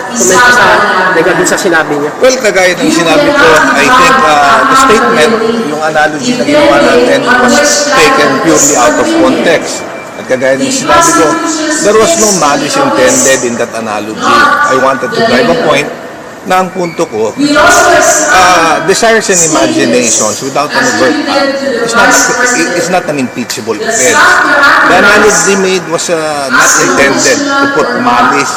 komento sa regarding sa sinabi niya? Well, kagaya ng sinabi ko, I think the statement, yung analogy na ginawa natin was taken purely out of context. At kagaya ng sinabi ko, there was no malice intended in that analogy. I wanted to drive a point na ang punto ko, desires and imaginations without an overt act is not an impeachable offense. The analogy made was not intended to put malice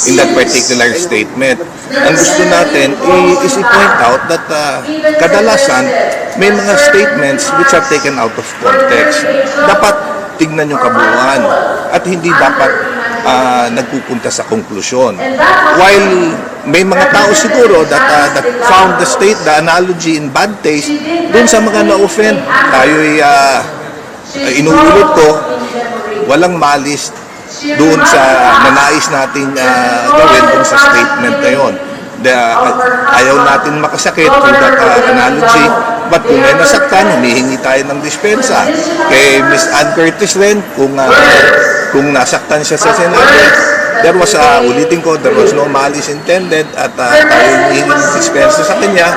in that particular statement. Ang gusto natin is i-point out that kadalasan may mga statements which are taken out of context. Dapat tignan yung kabuuan at hindi dapat nagpupunta sa konklusyon. While may mga tao siguro that found the analogy in bad taste, dun sa mga na-offend, tayo'y inuulit ko, walang malis doon sa nanais nating gawin dun sa statement na yun. Ayaw natin makasakit through that analogy, but kung may nasaktan, humihingi tayo ng dispensa. Kay Miss Ann Curtis rin, kung nasaktan siya sa Senado, ulitin ko, there was no malice intended at tayo humihingi ng dispensa sa kanya.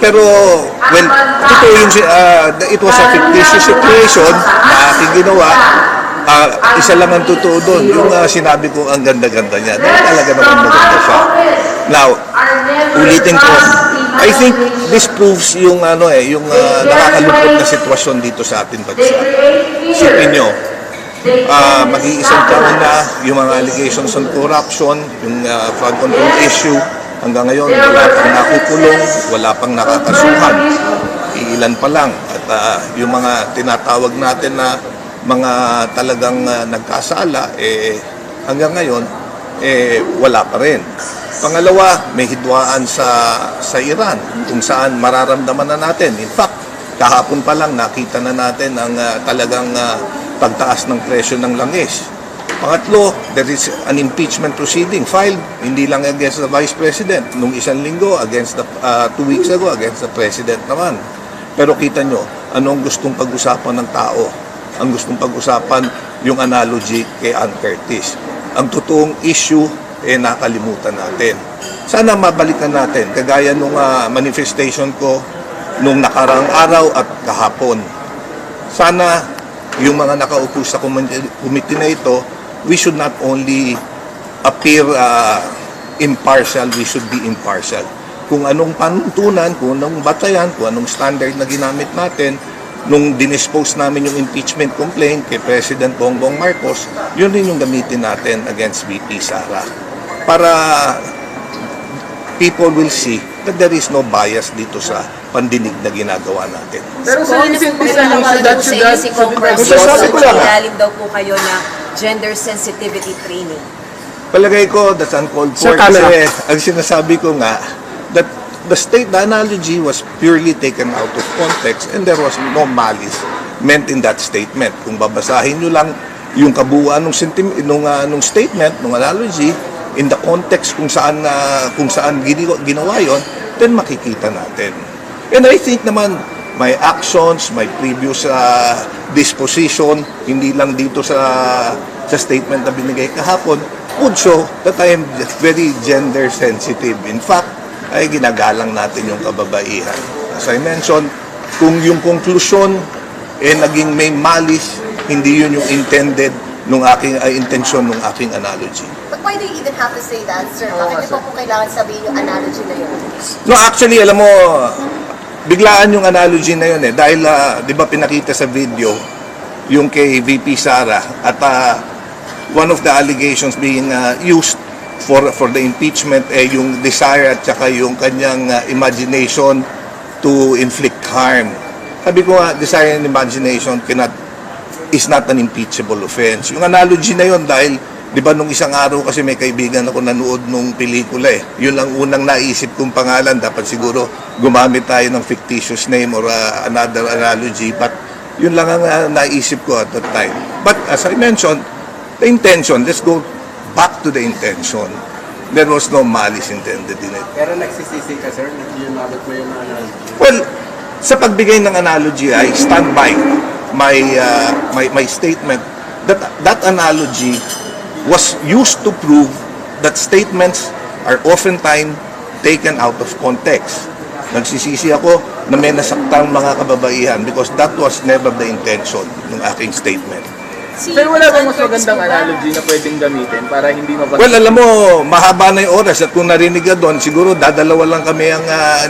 Pero, well, it was a fictitious situation na aking ginawa. Isa lang ang totoo doon, yung sinabi ko ang ganda-ganda niya. Dahil talaga naman maganda siya. Now, ulitin ko, I think this proves yung nakakalungkot na sitwasyon dito sa ating bansa. Isipin nyo, mag-iisang taon na yung mga allegations on corruption, yung flood control issue, hanggang ngayon wala pang nakukulong, wala pang nakakasuhan. Iilan pa lang. At yung mga tinatawag natin na mga talagang nagkasala, hanggang ngayon, wala pa rin. Pangalawa, may hidwaan sa Iran, kung saan mararamdaman na natin. In fact, kahapon pa lang nakita na natin ang talagang pagtaas ng presyo ng langis. Pangatlo, there is an impeachment proceeding filed, hindi lang against the Vice President, nung isang linggo, against 2 weeks ago, against the President naman. Pero kita nyo, anong gustong pag-usapan ng tao? Ang gustong pag-usapan yung analogy kay Ann Curtis. Ang totoong issue, nakalimutan natin. Sana mabalikan natin, kagaya nung manifestation ko nung nakarang araw at kahapon. Sana yung mga nakaupo sa committee na ito, we should not only appear impartial, we should be impartial. Kung anong panuntunan, kung anong batayan, kung anong standard na ginamit natin, nung dinispose namin yung impeachment complaint kay President Bongbong Marcos, yun rin yung gamitin natin against VP Sara. Para people will see that there is no bias dito sa pandinig na ginagawa natin. Pero sa ilalim daw po kayo na gender sensitivity training. Palagay ko, that's uncalled for. Kasi ang sinasabi ko nga, that the analogy was purely taken out of context and there was no malice meant in that statement. Kung babasahin nyo lang yung kabuuan ng statement, ng analogy, in the context kung saan ginawa yon, then makikita natin. And I think naman, my actions, my previous disposition, hindi lang dito sa statement na binigay kahapon, would show that I am very gender sensitive. In fact, ay ginagalang natin yung kababaihan. As I mentioned, kung yung conclusion naging may malice, hindi yun yung intended nung intensyon ng aking analogy. But why do you even have to say that, sir? Bakit po kailangan sabihin yung analogy na yun? No, actually, alam mo, biglaan yung analogy na yun dahil, di ba pinakita sa video, yung kay VP Sara, at one of the allegations being used for the impeachment yung desire at saka yung kanyang imagination to inflict harm. Sabi ko nga, desire and imagination is not an impeachable offense. Yung analogy na yun dahil, di ba nung isang araw kasi may kaibigan ako nanood nung pelikula Yun lang unang naisip kong pangalan. Dapat siguro gumamit tayo ng fictitious name or another analogy. But yun lang ang naisip ko at that time. But as I mentioned, the intention, let's go back to the intention. There was no malice intended in it. Pero nagsisisi ka, sir, na ginamit mo yung analogy? Well, sa pagbigay ng analogy, I stand by my statement that analogy was used to prove that statements are oftentimes taken out of context. Nagsisisi ako na may nasaktang mga kababaihan because that was never the intention ng aking statement. Sir, wala bang mas magandang analogy na pwedeng gamitin para hindi mabasa? Well, alam mo, mahaba na yung oras at kung narinig ka doon, siguro dadalawa lang kami ang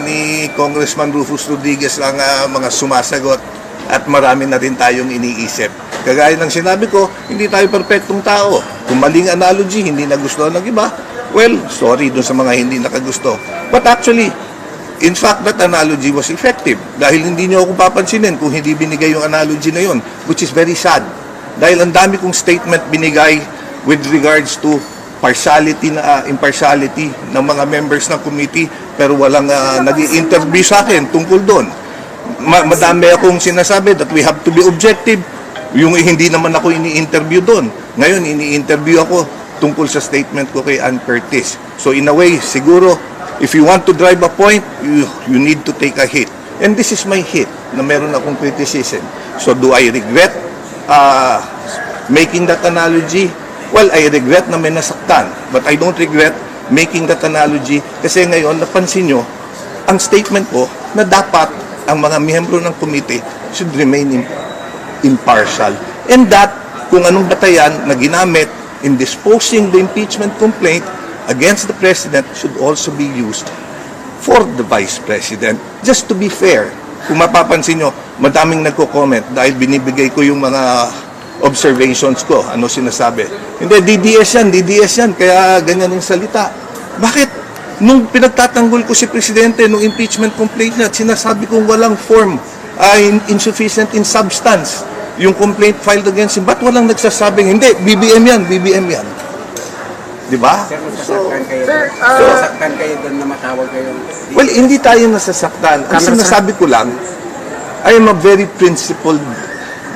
ni Congressman Rufus Rodriguez ang mga sumasagot at marami na rin tayong iniisip. Kagaya ng sinabi ko, hindi tayo perfectong tao. Kung maling analogy, hindi nagustuhan ng iba, well, sorry dun sa mga hindi nakagusto. But actually, in fact, that analogy was effective dahil hindi niyo ako papansinin kung hindi binigay yung analogy na yun, which is very sad. Dahil ang dami kong statement binigay with regards to impartiality ng mga members ng committee pero walang nag-i-interview sa akin tungkol doon. Madami akong sinasabi that we have to be objective. Yung hindi naman ako ini-interview doon. Ngayon, ini-interview ako tungkol sa statement ko kay Ann Curtis. So in a way, siguro, if you want to drive a point, you need to take a hit. And this is my hit na meron akong criticism. So do I regret making that analogy? Well, I regret na may nasaktan, but I don't regret making that analogy kasi ngayon napansin nyo ang statement ko na dapat ang mga miyembro ng committee should remain impartial. And that, kung anong batayan na ginamit in disposing the impeachment complaint against the President should also be used for the Vice President. Just to be fair, kung mapapansin nyo, madaming nagko-comment dahil binibigay ko yung mga observations ko, ano sinasabi. Hindi, DDS yan, kaya ganyan yung salita. Bakit? Nung pinagtatanggol ko si Presidente, nung impeachment complaint niya, sinasabi kong walang form, insufficient in substance, yung complaint filed against him. Ba't walang nagsasabing, hindi, BBM yan. Di ba? Sir, nasasaktan kayo Sir, doon. Nasasaktan kayo doon na matawag kayong... Well, hindi tayo nasasaktan. Ang sinasabi ko lang, I am a very principled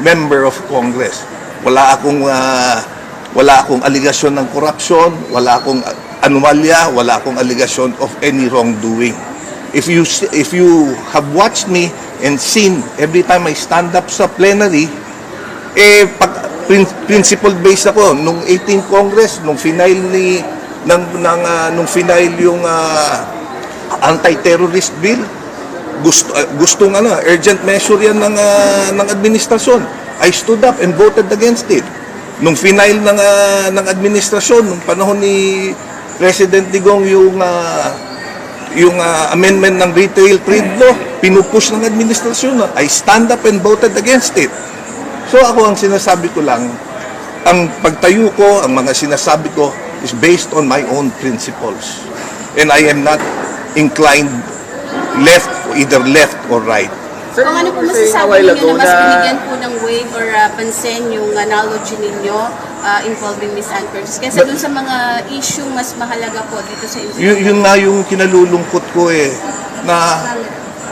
member of Congress. Wala akong aligasyon ng korupsyon, wala akong anomalya, wala akong aligasyon of any wrongdoing. If you have watched me and seen every time I stand up sa plenary, principle based ako nung 18th Congress nung final yung anti-terrorist bill gustong urgent measure yan ng administrasyon. I stood up and voted against it. Nung final ng administrasyon nung panahon ni President Digong yung amendment ng retail trade law, pinupush ng administrasyon. I stand up and voted against it. So ako ang sinasabi ko lang, ang pagtayo ko, ang mga sinasabi ko is based on my own principles. And I am not inclined either left or right. Sir, Kung ano po you were saying a masasabi while ninyo ago na mas na binigyan po ng weight or pansin yung analogy ninyo involving Miss Ann Curtis kaysa dun sa mga issue mas mahalaga po dito sa Yun nga yung kinalulungkot ko na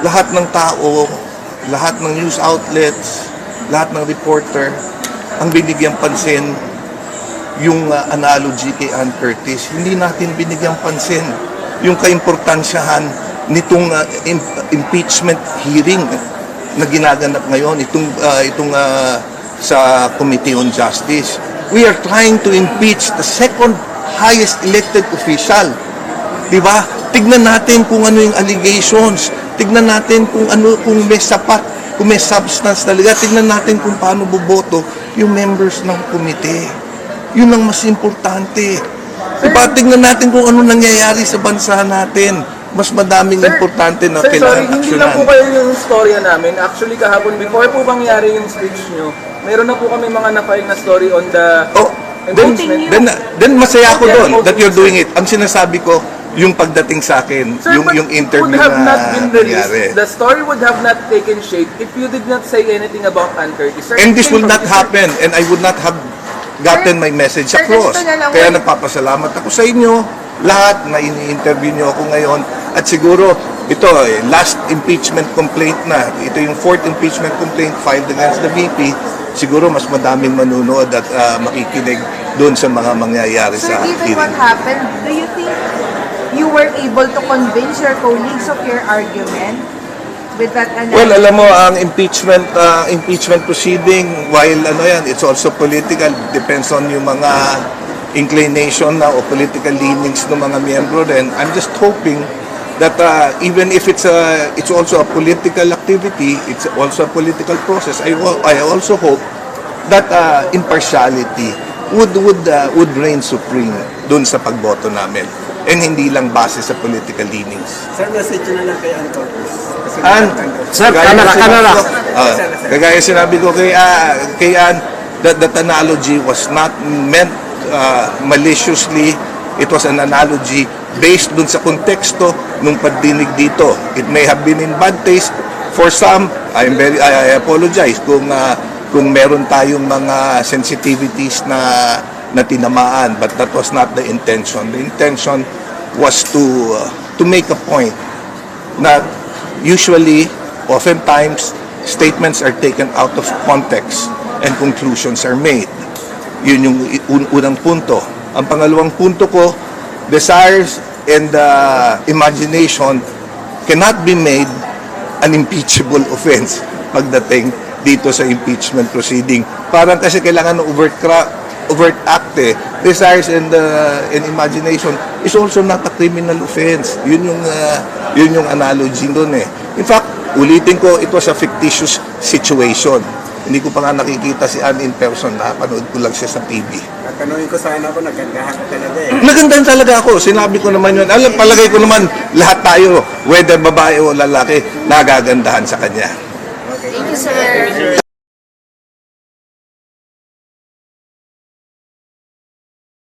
lahat ng tao, lahat ng news outlets, lahat ng reporter, ang binigyang pansin yung analogy kay Ann Curtis. Hindi natin binigyang pansin yung kaimportansyahan nitong impeachment hearing na ginaganap ngayon, itong sa Committee on Justice. We are trying to impeach the second highest elected official. Diba? Tignan natin kung ano yung allegations. Tignan natin kung may sapat, kung may substance talaga. Tignan natin kung paano boboto yung members ng committee. Yun ang mas importante. Diba? Tignan natin kung ano nangyayari sa bansa natin. Mas madaming importante na Sir, sorry, kailangan hindi lang po aksyonan. kayo yung storya namin. Actually, kahapon, before po mangyari yung speech nyo, meron na po kami mga na-file na story on the impeachment. Then masaya ako doon that you're doing it. Ang sinasabi ko, yung pagdating sa akin, Sir, but yung interview would have not na been nangyari. released. The story would have not taken shape if you did not say anything about Ann Curtis. Sir, And this it came will from not you, sir. happen and I would not have gotten my message Sir, across. ganito na lang, Kaya nagpapasalamat ako sa inyo, lahat na ini-interview nyo ako ngayon. At siguro, ito, last impeachment complaint na. Ito yung fourth impeachment complaint filed against the VP. Siguro mas madaming manunood at makikinig doon sa mga mangyayari Sir, sa given hearing. what happened, do you think you were able to convince your colleagues of your argument with that analysis? Well, alam mo, ang impeachment proceeding, while it's also political, depends on yung mga inclination na o political leanings ng mga miyembro rin. I'm just hoping that even if it's also a political activity, it's also a political process. I also hope that impartiality would reign supreme dun sa pagboto namin, and hindi lang base sa political leanings. Sir, message na lang kay Ann Corpus. Kasi Ann, Sir, kagaya sinabi ko kay Ann, that analogy was not meant maliciously. It was an analogy based dun sa konteksto nung pagdinig dito. It may have been in bad taste for some. I apologize kung meron tayong mga sensitivities na tinamaan, but that was not the intention. The intention was to make a point na usually, oftentimes, statements are taken out of context and conclusions are made. Yun yung unang punto. Ang pangalawang punto ko, desires and imagination cannot be made an impeachable offense pagdating dito sa impeachment proceeding. Parang kasi kailangan ng overt act eh. Desires and imagination is also not a criminal offense. Yun yung analogy doon eh. In fact, ulitin ko, it was a fictitious situation. Hindi ko pa nga nakikita si Ann in person, napanood ko lang siya sa TV. Tatanungin ko sana ako, nagandahan ka talaga eh. Nagandahan talaga ako, sinabi ko naman yun. Palagay ko naman, lahat tayo, whether babae o lalaki, nagagandahan sa kanya. Thank you, sir.